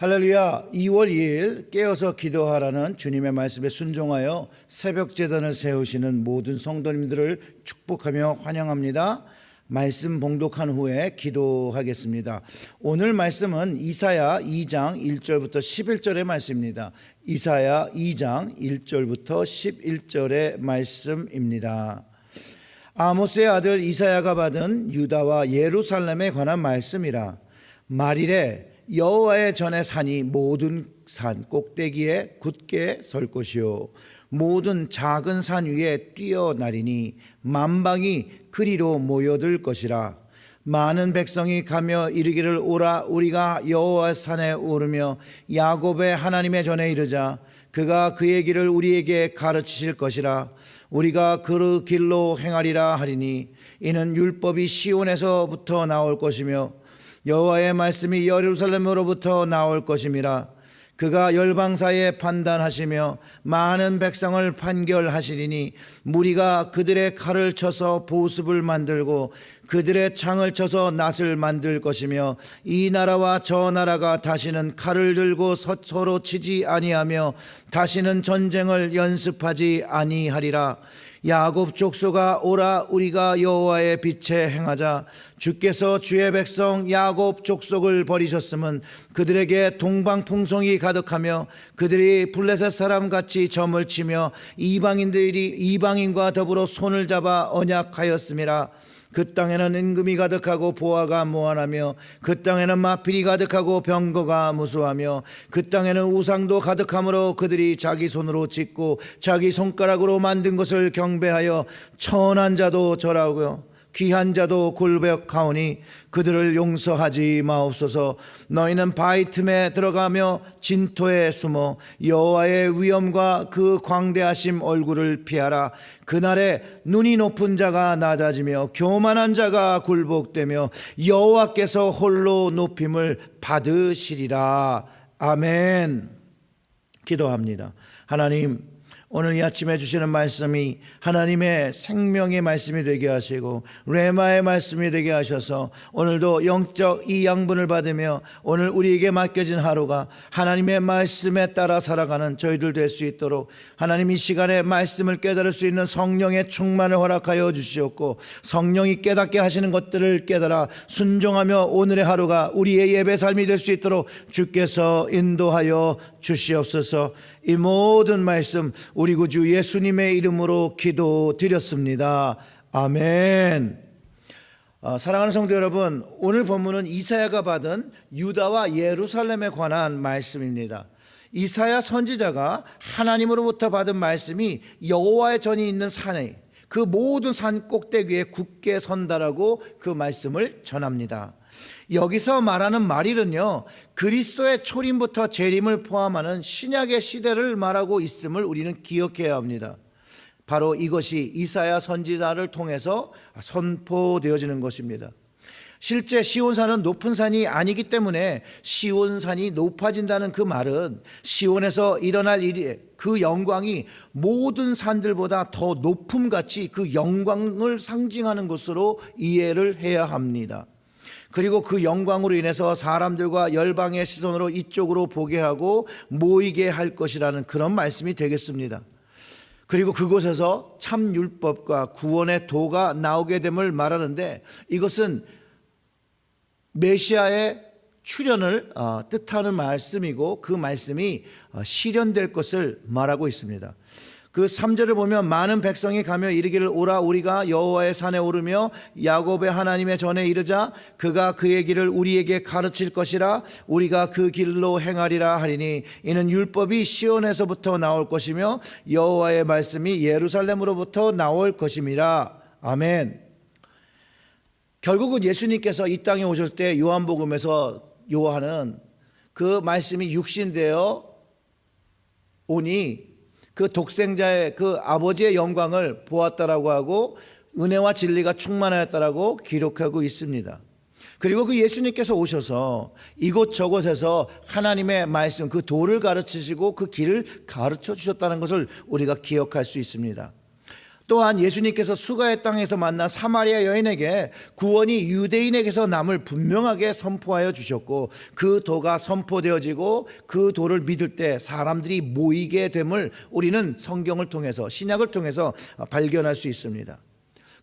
할렐루야. 2월 2일 깨어서 기도하라는 주님의 말씀에 순종하여 새벽 제단을 세우시는 모든 성도님들을 축복하며 환영합니다. 말씀 봉독한 후에 기도하겠습니다. 오늘 말씀은 이사야 2장 1절부터 11절의 말씀입니다. 이사야 2장 1절부터 11절의 말씀입니다. 아모스의 아들 이사야가 받은 유다와 예루살렘에 관한 말씀이라. 말이래 여호와의 전에 산이 모든 산 꼭대기에 굳게 설 것이요 모든 작은 산 위에 뛰어나리니 만방이 그리로 모여들 것이라. 많은 백성이 가며 이르기를 오라 우리가 여호와 산에 오르며 야곱의 하나님의 전에 이르자. 그가 그의 길을 우리에게 가르치실 것이라. 우리가 그 길로 행하리라 하리니 이는 율법이 시온에서부터 나올 것이며 여호와의 말씀이 예루살렘으로부터 나올 것임이라. 그가 열방 사이에 판단하시며 많은 백성을 판결하시리니 무리가 그들의 칼을 쳐서 보습을 만들고 그들의 창을 쳐서 낫을 만들 것이며 이 나라와 저 나라가 다시는 칼을 들고 서로 치지 아니하며 다시는 전쟁을 연습하지 아니하리라. 야곱 족속아 오라 우리가 여호와의 빛에 행하자. 주께서 주의 백성 야곱 족속을 버리셨음은 그들에게 동방풍성이 가득하며 그들이 블레셋 사람같이 점을 치며 이방인과 더불어 손을 잡아 언약하였음이라. 그 땅에는 임금이 가득하고 보화가 무한하며 그 땅에는 마필이 가득하고 병거가 무수하며 그 땅에는 우상도 가득하므로 그들이 자기 손으로 짓고 자기 손가락으로 만든 것을 경배하여 천한 자도 절하고요 귀한 자도 굴벽하오니 그들을 용서하지 마옵소서. 너희는 바위 틈에 들어가며 진토에 숨어 여호와의 위엄과 그 광대하심 얼굴을 피하라. 그날에 눈이 높은 자가 낮아지며 교만한 자가 굴복되며 여호와께서 홀로 높임을 받으시리라. 아멘. 기도합니다. 하나님, 오늘 이 아침에 주시는 말씀이 하나님의 생명의 말씀이 되게 하시고 레마의 말씀이 되게 하셔서 오늘도 영적 이 양분을 받으며 오늘 우리에게 맡겨진 하루가 하나님의 말씀에 따라 살아가는 저희들 될 수 있도록 하나님 이 시간에 말씀을 깨달을 수 있는 성령의 충만을 허락하여 주시옵고 성령이 깨닫게 하시는 것들을 깨달아 순종하며 오늘의 하루가 우리의 예배 삶이 될 수 있도록 주께서 인도하여 주시옵소서. 이 모든 말씀 우리 구주 예수님의 이름으로 기도드렸습니다. 아멘. 사랑하는 성도 여러분, 오늘 본문은 이사야가 받은 유다와 예루살렘에 관한 말씀입니다. 이사야 선지자가 하나님으로부터 받은 말씀이 여호와의 전이 있는 산에 그 모든 산 꼭대기에 굳게 선다라고 그 말씀을 전합니다. 여기서 말하는 말일은요, 그리스도의 초림부터 재림을 포함하는 신약의 시대를 말하고 있음을 우리는 기억해야 합니다. 바로 이것이 이사야 선지자를 통해서 선포되어지는 것입니다. 실제 시온산은 높은 산이 아니기 때문에 시온산이 높아진다는 그 말은 시온에서 일어날 일이 그 영광이 모든 산들보다 더 높음같이 그 영광을 상징하는 것으로 이해를 해야 합니다. 그리고 그 영광으로 인해서 사람들과 열방의 시선으로 이쪽으로 보게 하고 모이게 할 것이라는 그런 말씀이 되겠습니다. 그리고 그곳에서 참 율법과 구원의 도가 나오게 됨을 말하는데 이것은 메시아의 출현을 뜻하는 말씀이고 그 말씀이 실현될 것을 말하고 있습니다. 그 3절을 보면 많은 백성이 가며 이르기를 오라 우리가 여호와의 산에 오르며 야곱의 하나님의 전에 이르자. 그가 그의 길을 우리에게 가르칠 것이라. 우리가 그 길로 행하리라 하리니 이는 율법이 시온에서부터 나올 것이며 여호와의 말씀이 예루살렘으로부터 나올 것임이라. 아멘. 결국은 예수님께서 이 땅에 오실 때 요한복음에서 요한은 그 말씀이 육신되어 오니 그 독생자의 그 아버지의 영광을 보았다라고 하고 은혜와 진리가 충만하였다라고 기록하고 있습니다. 그리고 그 예수님께서 오셔서 이곳저곳에서 하나님의 말씀 그 도를 가르치시고 그 길을 가르쳐 주셨다는 것을 우리가 기억할 수 있습니다. 또한 예수님께서 수가의 땅에서 만난 사마리아 여인에게 구원이 유대인에게서 남을 분명하게 선포하여 주셨고, 그 도가 선포되어지고 그 도를 믿을 때 사람들이 모이게 됨을 우리는 성경을 통해서, 신약을 통해서 발견할 수 있습니다.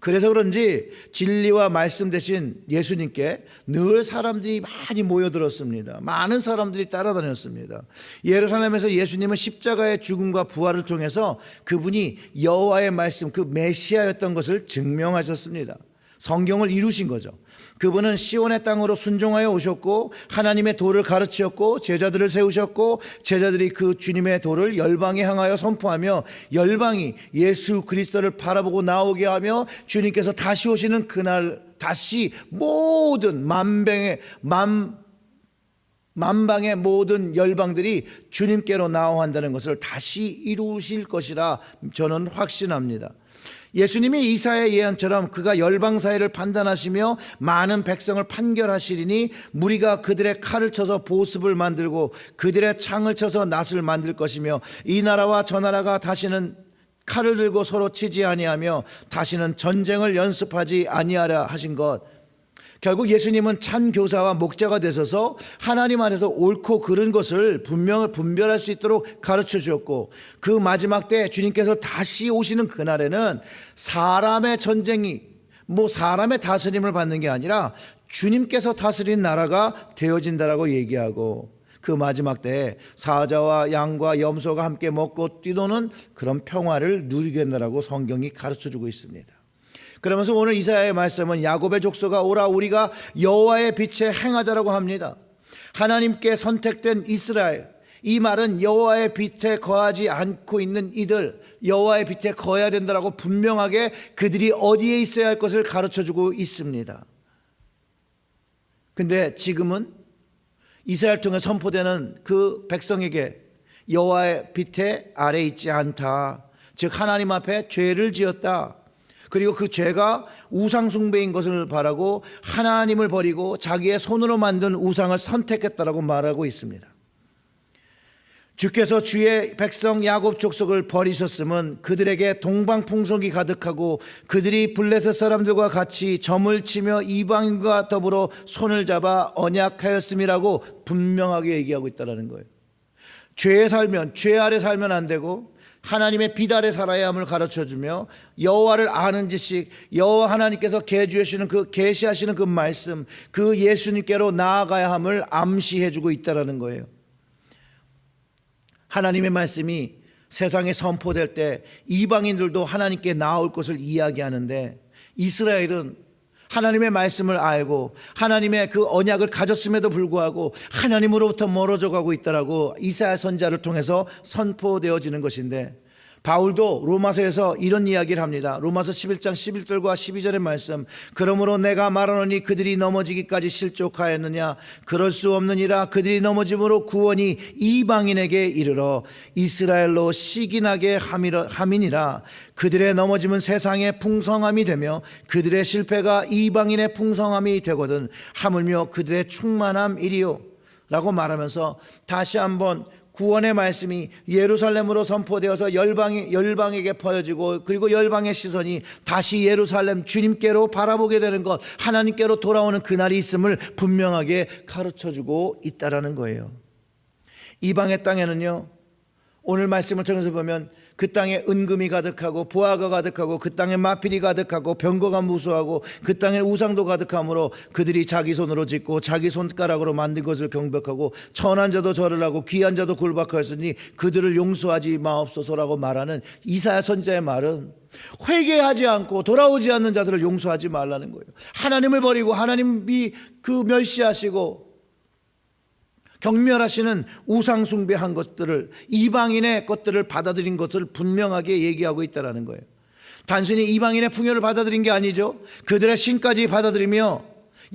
그래서 그런지 진리와 말씀 대신 예수님께 늘 사람들이 많이 모여들었습니다. 많은 사람들이 따라다녔습니다. 예루살렘에서 예수님은 십자가의 죽음과 부활을 통해서 그분이 여호와의 말씀, 그 메시아였던 것을 증명하셨습니다. 성경을 이루신 거죠. 그분은 시온의 땅으로 순종하여 오셨고 하나님의 도를 가르치셨고 제자들을 세우셨고, 제자들이 그 주님의 도를 열방에 향하여 선포하며 열방이 예수 그리스도를 바라보고 나오게 하며, 주님께서 다시 오시는 그날 다시 모든 만방의 모든 열방들이 주님께로 나아간다는 것을 다시 이루실 것이라 저는 확신합니다. 예수님이 이사야의 예언처럼 그가 열방 사이를 판단하시며 많은 백성을 판결하시리니 무리가 그들의 칼을 쳐서 보습을 만들고 그들의 창을 쳐서 낫을 만들 것이며, 이 나라와 저 나라가 다시는 칼을 들고 서로 치지 아니하며 다시는 전쟁을 연습하지 아니하라 하신 것. 결국 예수님은 참 교사와 목자가 되셔서 하나님 안에서 옳고 그른 것을 분별할 수 있도록 가르쳐 주셨고, 그 마지막 때 주님께서 다시 오시는 그날에는 사람의 전쟁이, 사람의 다스림을 받는 게 아니라 주님께서 다스린 나라가 되어진다라고 얘기하고, 그 마지막 때에 사자와 양과 염소가 함께 먹고 뛰노는 그런 평화를 누리게 된다라고 성경이 가르쳐 주고 있습니다. 그러면서 오늘 이사야의 말씀은 야곱의 족속아 오라, 우리가 여호와의 빛에 행하자라고 합니다. 하나님께 선택된 이스라엘, 이 말은 여호와의 빛에 거하지 않고 있는 이들, 여호와의 빛에 거해야 된다라고 분명하게 그들이 어디에 있어야 할 것을 가르쳐주고 있습니다. 근데 지금은 이사야를 통해 선포되는 그 백성에게 여호와의 빛에 아래 있지 않다, 즉 하나님 앞에 죄를 지었다, 그리고 그 죄가 우상 숭배인 것을 바라고 하나님을 버리고 자기의 손으로 만든 우상을 선택했다라고 말하고 있습니다. 주께서 주의 백성 야곱 족속을 버리셨음은 그들에게 동방풍속이 가득하고 그들이 블레셋 사람들과 같이 점을 치며 이방인과 더불어 손을 잡아 언약하였음이라고 분명하게 얘기하고 있다는 거예요. 죄 아래 살면 안 되고 하나님의 빛 아래 살아야 함을 가르쳐주며, 여호와를 아는 지식, 여호와 하나님께서 계시하시는 그 말씀, 그 예수님께로 나아가야 함을 암시해주고 있다는 거예요. 하나님의 말씀이 세상에 선포될 때 이방인들도 하나님께 나올 것을 이야기하는데, 이스라엘은 하나님의 말씀을 알고 하나님의 그 언약을 가졌음에도 불구하고 하나님으로부터 멀어져 가고 있다라고 이사야 선지자를 통해서 선포되어지는 것인데, 바울도 로마서에서 이런 이야기를 합니다. 로마서 11장 11절과 12절의 말씀, 그러므로 내가 말하노니 그들이 넘어지기까지 실족하였느냐, 그럴 수 없느니라. 그들이 넘어짐으로 구원이 이방인에게 이르러 이스라엘로 시기나게 함이니라. 그들의 넘어짐은 세상의 풍성함이 되며 그들의 실패가 이방인의 풍성함이 되거든 하물며 그들의 충만함이리요 라고 말하면서, 다시 한번 구원의 말씀이 예루살렘으로 선포되어서 열방에게 퍼져지고, 그리고 열방의 시선이 다시 예루살렘 주님께로 바라보게 되는 것, 하나님께로 돌아오는 그날이 있음을 분명하게 가르쳐주고 있다라는 거예요. 이방의 땅에는요, 오늘 말씀을 통해서 보면 그 땅에 은금이 가득하고 보화가 가득하고 그 땅에 마필이 가득하고 병거가 무수하고 그 땅에 우상도 가득하므로 그들이 자기 손으로 짓고 자기 손가락으로 만든 것을 경배하고 천한 자도 절을 하고 귀한 자도 굴박하였으니 그들을 용서하지 마옵소서라고 말하는 이사야 선지자의 말은, 회개하지 않고 돌아오지 않는 자들을 용서하지 말라는 거예요. 하나님을 버리고 하나님이 그 멸시하시고 경멸하시는 우상 숭배한 것들을, 이방인의 것들을 받아들인 것을 분명하게 얘기하고 있다는 거예요. 단순히 이방인의 풍요를 받아들인 게 아니죠. 그들의 신까지 받아들이며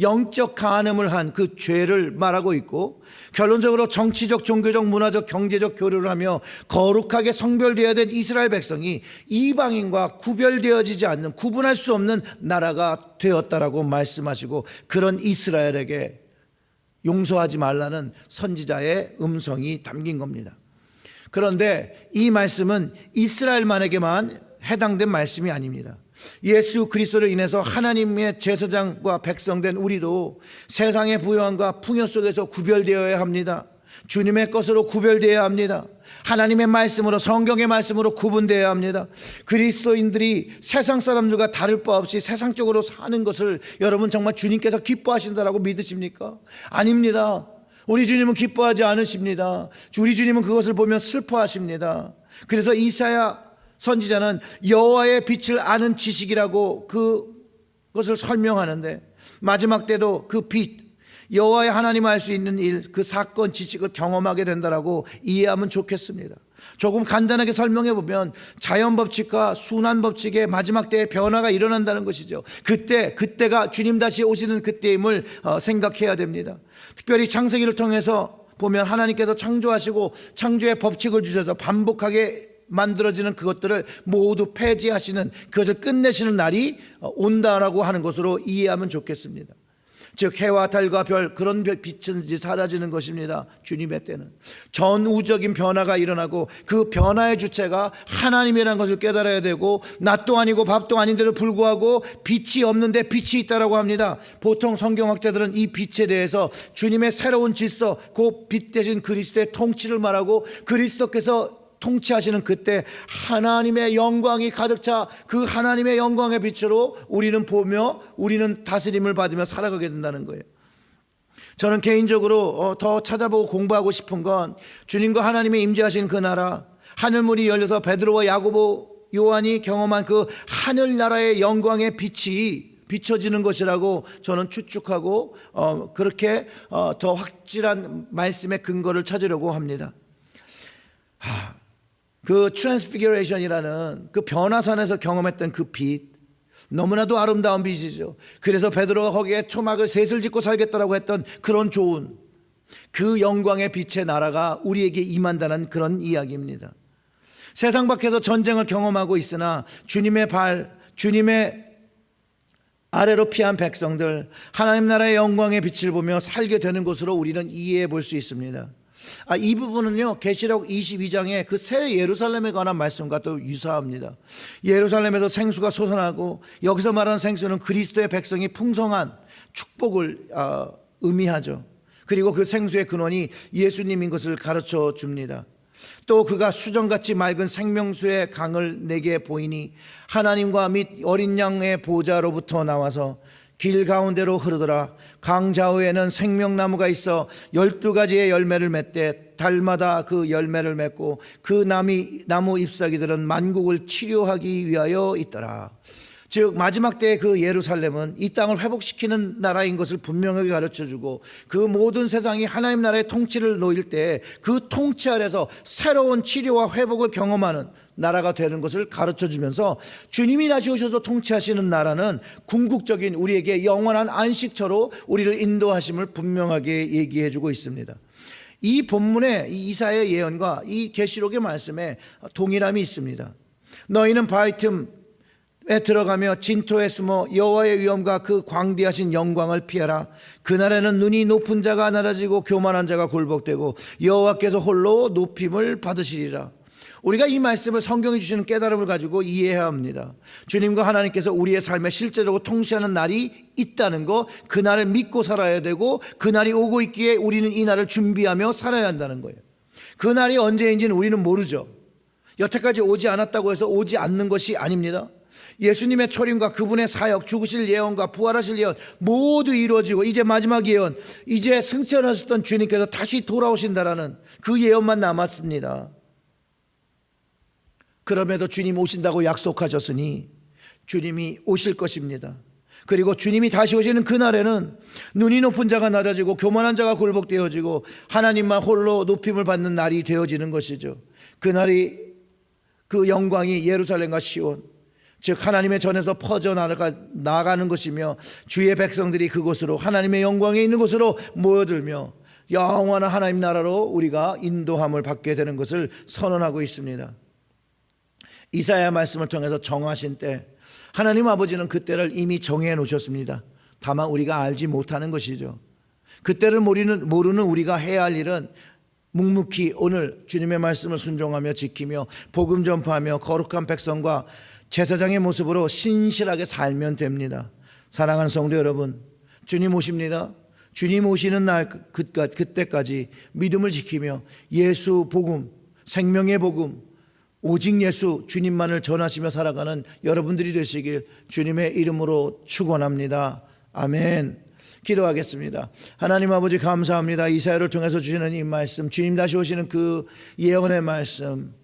영적 간음을 한 그 죄를 말하고 있고, 결론적으로 정치적, 종교적, 문화적, 경제적 교류를 하며 거룩하게 성별되어야 된 이스라엘 백성이 이방인과 구별되어지지 않는, 구분할 수 없는 나라가 되었다라고 말씀하시고, 그런 이스라엘에게 용서하지 말라는 선지자의 음성이 담긴 겁니다. 그런데 이 말씀은 이스라엘만에게만 해당된 말씀이 아닙니다. 예수 그리스도로 인해서 하나님의 제사장과 백성된 우리도 세상의 부요함과 풍요 속에서 구별되어야 합니다. 주님의 것으로 구별되어야 합니다. 하나님의 말씀으로, 성경의 말씀으로 구분되어야 합니다. 그리스도인들이 세상 사람들과 다를 바 없이 세상적으로 사는 것을 여러분 정말 주님께서 기뻐하신다라고 믿으십니까? 아닙니다. 우리 주님은 기뻐하지 않으십니다. 우리 주님은 그것을 보면 슬퍼하십니다. 그래서 이사야 선지자는 여호와의 빛을 아는 지식이라고 그것을 설명하는데, 마지막 때도 그 빛, 여호와의 하나님을 알 수 있는 일, 그 사건 지식을 경험하게 된다라고 이해하면 좋겠습니다. 조금 간단하게 설명해 보면 자연 법칙과 순환 법칙의 마지막 때에 변화가 일어난다는 것이죠. 그때가 주님 다시 오시는 그때임을 생각해야 됩니다. 특별히 창세기를 통해서 보면 하나님께서 창조하시고 창조의 법칙을 주셔서 반복하게 만들어지는 그것들을 모두 폐지하시는, 그것을 끝내시는 날이 온다라고 하는 것으로 이해하면 좋겠습니다. 즉 해와 달과 별, 그런 빛은 이제 사라지는 것입니다. 주님의 때는 전우적인 변화가 일어나고 그 변화의 주체가 하나님이라는 것을 깨달아야 되고, 낮도 아니고 밤도 아닌데도 불구하고 빛이 없는데 빛이 있다라고 합니다. 보통 성경학자들은 이 빛에 대해서 주님의 새로운 질서, 그 빛 대신 그리스도의 통치를 말하고, 그리스도께서 통치하시는 그때 하나님의 영광이 가득 차 그 하나님의 영광의 빛으로 우리는 보며 우리는 다스림을 받으며 살아가게 된다는 거예요. 저는 개인적으로 더 찾아보고 공부하고 싶은 건 주님과 하나님의 임재하신 그 나라, 하늘문이 열려서 베드로와 야고보, 요한이 경험한 그 하늘나라의 영광의 빛이 비춰지는 것이라고 저는 추측하고 그렇게 더 확실한 말씀의 근거를 찾으려고 합니다. 그 트랜스피규레이션이라는 그 변화산에서 경험했던 그 빛, 너무나도 아름다운 빛이죠. 그래서 베드로가 거기에 초막을 셋을 짓고 살겠다라고 했던 그런 좋은 그 영광의 빛의 나라가 우리에게 임한다는 그런 이야기입니다. 세상 밖에서 전쟁을 경험하고 있으나 주님의 아래로 피한 백성들, 하나님 나라의 영광의 빛을 보며 살게 되는 것으로 우리는 이해해 볼 수 있습니다. 이 부분은요, 계시록 22장의 그 새 예루살렘에 관한 말씀과 또 유사합니다. 예루살렘에서 생수가 솟아나고, 여기서 말하는 생수는 그리스도의 백성이 풍성한 축복을 의미하죠. 그리고 그 생수의 근원이 예수님인 것을 가르쳐 줍니다. 또 그가 수정같이 맑은 생명수의 강을 내게 보이니 하나님과 및 어린 양의 보좌로부터 나와서 길 가운데로 흐르더라. 강 좌우에는 생명나무가 있어 12가지의 열매를 맺되 달마다 그 열매를 맺고 그 나무 잎사귀들은 만국을 치료하기 위하여 있더라. 즉 마지막 때의 그 예루살렘은 이 땅을 회복시키는 나라인 것을 분명하게 가르쳐주고, 그 모든 세상이 하나님 나라의 통치를 놓일 때 그 통치 아래서 새로운 치료와 회복을 경험하는 나라가 되는 것을 가르쳐주면서, 주님이 다시 오셔서 통치하시는 나라는 궁극적인 우리에게 영원한 안식처로 우리를 인도하심을 분명하게 얘기해주고 있습니다. 이 본문의 이 이사야의 예언과 이 계시록의 말씀에 동일함이 있습니다. 너희는 바위 틈에 들어가며 진토에 숨어 여호와의 위엄과 그 광대하신 영광을 피하라. 그날에는 눈이 높은 자가 낮아지고 교만한 자가 굴복되고 여호와께서 홀로 높임을 받으시리라. 우리가 이 말씀을 성경이 주시는 깨달음을 가지고 이해해야 합니다. 주님과 하나님께서 우리의 삶에 실제로 통치하는 날이 있다는 거, 그날을 믿고 살아야 되고, 그날이 오고 있기에 우리는 이 날을 준비하며 살아야 한다는 거예요. 그날이 언제인지는 우리는 모르죠. 여태까지 오지 않았다고 해서 오지 않는 것이 아닙니다. 예수님의 초림과 그분의 사역, 죽으실 예언과 부활하실 예언 모두 이루어지고, 이제 마지막 예언, 이제 승천하셨던 주님께서 다시 돌아오신다라는 그 예언만 남았습니다. 그럼에도 주님 오신다고 약속하셨으니 주님이 오실 것입니다. 그리고 주님이 다시 오시는 그날에는 눈이 높은 자가 낮아지고 교만한 자가 굴복되어지고 하나님만 홀로 높임을 받는 날이 되어지는 것이죠. 그날이, 그 영광이 예루살렘과 시온, 즉 하나님의 전에서 퍼져나가는 것이며, 주의 백성들이 그곳으로, 하나님의 영광에 있는 곳으로 모여들며 영원한 하나님 나라로 우리가 인도함을 받게 되는 것을 선언하고 있습니다. 이사야 말씀을 통해서 정하신 때, 하나님 아버지는 그때를 이미 정해 놓으셨습니다. 다만 우리가 알지 못하는 것이죠. 그때를 모르는 우리가 해야 할 일은 묵묵히 오늘 주님의 말씀을 순종하며 지키며 복음 전파하며 거룩한 백성과 제사장의 모습으로 신실하게 살면 됩니다. 사랑하는 성도 여러분, 주님 오십니다. 주님 오시는 날 그때까지 믿음을 지키며 예수 복음, 생명의 복음, 오직 예수 주님만을 전하시며 살아가는 여러분들이 되시길 주님의 이름으로 축원합니다. 아멘. 기도하겠습니다. 하나님 아버지 감사합니다. 이사야를 통해서 주시는 이 말씀, 주님 다시 오시는 그 예언의 말씀,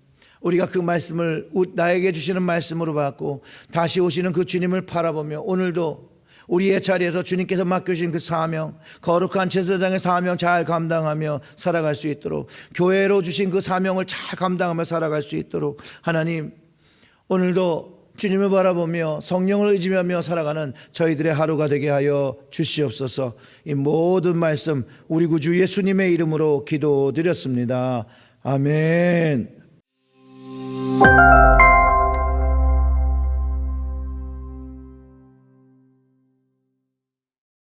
우리가 그 말씀을 나에게 주시는 말씀으로 받고 다시 오시는 그 주님을 바라보며 오늘도 우리의 자리에서 주님께서 맡겨주신 그 사명, 거룩한 제사장의 사명 잘 감당하며 살아갈 수 있도록, 교회로 주신 그 사명을 잘 감당하며 살아갈 수 있도록 하나님, 오늘도 주님을 바라보며 성령을 의지하며 살아가는 저희들의 하루가 되게 하여 주시옵소서. 이 모든 말씀 우리 구주 예수님의 이름으로 기도드렸습니다. 아멘.